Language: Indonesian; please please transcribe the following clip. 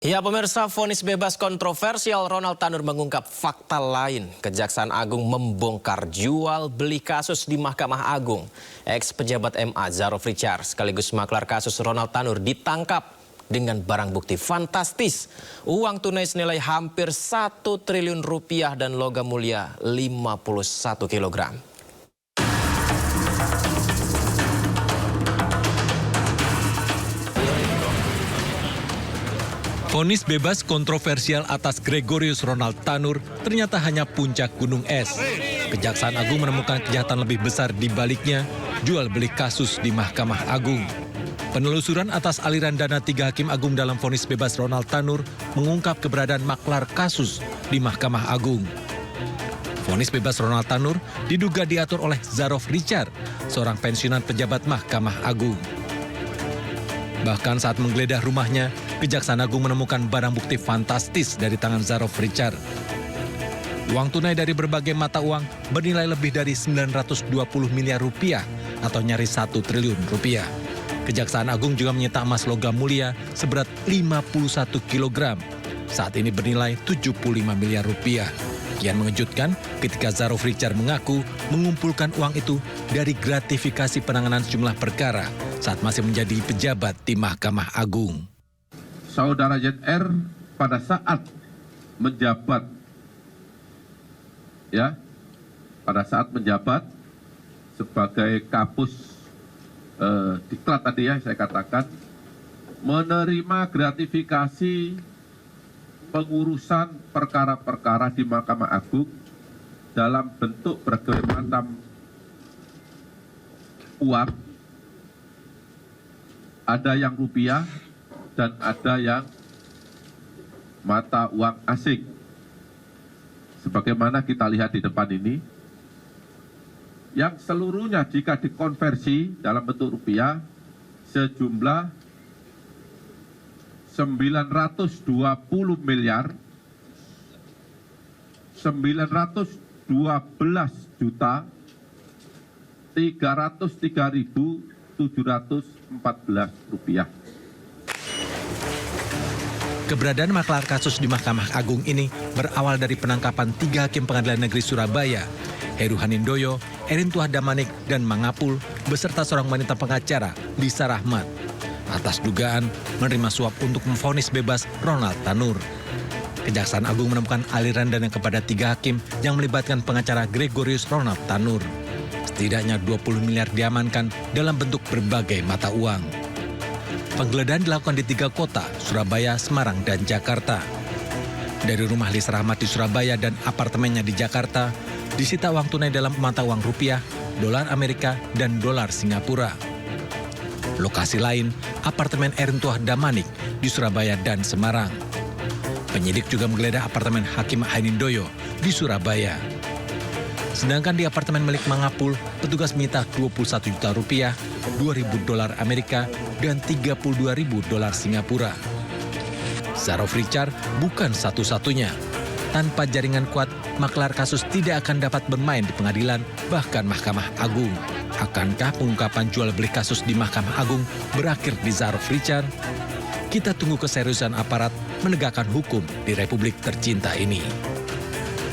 Ya pemirsa, vonis bebas kontroversial Ronald Tanur mengungkap fakta lain. Kejaksaan Agung membongkar jual beli kasus di Mahkamah Agung. Ex-pejabat MA Zarof Richard sekaligus maklar kasus Ronald Tanur ditangkap dengan barang bukti fantastis. Uang tunai senilai hampir 1 triliun rupiah dan logam mulia 51 kilogram. Vonis bebas kontroversial atas Gregorius Ronald Tanur ternyata hanya puncak gunung es. Kejaksaan Agung menemukan kejahatan lebih besar di baliknya, jual beli kasus di Mahkamah Agung. Penelusuran atas aliran dana 3 hakim agung dalam vonis bebas Ronald Tanur mengungkap keberadaan maklar kasus di Mahkamah Agung. Vonis bebas Ronald Tanur diduga diatur oleh Zarof Richard, seorang pensiunan pejabat Mahkamah Agung. Bahkan saat menggeledah rumahnya, Kejaksaan Agung menemukan barang bukti fantastis dari tangan Zarof Richard. Uang tunai dari berbagai mata uang bernilai lebih dari 920 miliar rupiah atau nyaris 1 triliun rupiah. Kejaksaan Agung juga menyita emas logam mulia seberat 51 kilogram. Saat ini bernilai 75 miliar rupiah. Kian mengejutkan ketika Zarof Richard mengaku mengumpulkan uang itu dari gratifikasi penanganan sejumlah perkara saat masih menjadi pejabat di Mahkamah Agung. Saudara ZR pada saat menjabat, sebagai kapus diklat tadi saya katakan, menerima gratifikasi pengurusan perkara-perkara di Mahkamah Agung dalam bentuk berbagai macam uang, ada yang rupiah dan ada yang mata uang asing. Sebagaimana kita lihat di depan ini, yang seluruhnya jika dikonversi dalam bentuk rupiah sejumlah 920 miliar 912 juta 303.714 rupiah. Keberadaan maklar kasus di Mahkamah Agung ini berawal dari penangkapan 3 hakim Pengadilan Negeri Surabaya, Heru Hanindoyo, Erintuah Damanik, dan Mangapul, beserta seorang wanita pengacara, Lisa Rahmat, atas dugaan menerima suap untuk memvonis bebas Ronald Tanur. Kejaksaan Agung menemukan aliran dana kepada 3 hakim yang melibatkan pengacara Gregorius Ronald Tanur. Setidaknya 20 miliar diamankan dalam bentuk berbagai mata uang. Penggeledahan dilakukan di 3 kota, Surabaya, Semarang, dan Jakarta. Dari rumah Lisa Rahmat di Surabaya dan apartemennya di Jakarta, disita uang tunai dalam mata uang rupiah, dolar Amerika, dan dolar Singapura. Lokasi lain, apartemen Erintuah Damanik di Surabaya dan Semarang. Penyidik juga menggeledah apartemen Hakim Hanindoyo di Surabaya. Sedangkan di apartemen milik Mangapul, petugas menyita 21 juta rupiah, 2.000 dolar Amerika, dan 32.000 dolar Singapura. Zarof Richard bukan satu-satunya. Tanpa jaringan kuat, maklar kasus tidak akan dapat bermain di pengadilan, bahkan Mahkamah Agung. Akankah pengungkapan jual beli kasus di Mahkamah Agung berakhir di Zarof Richard? Kita tunggu keseriusan aparat menegakkan hukum di Republik tercinta ini.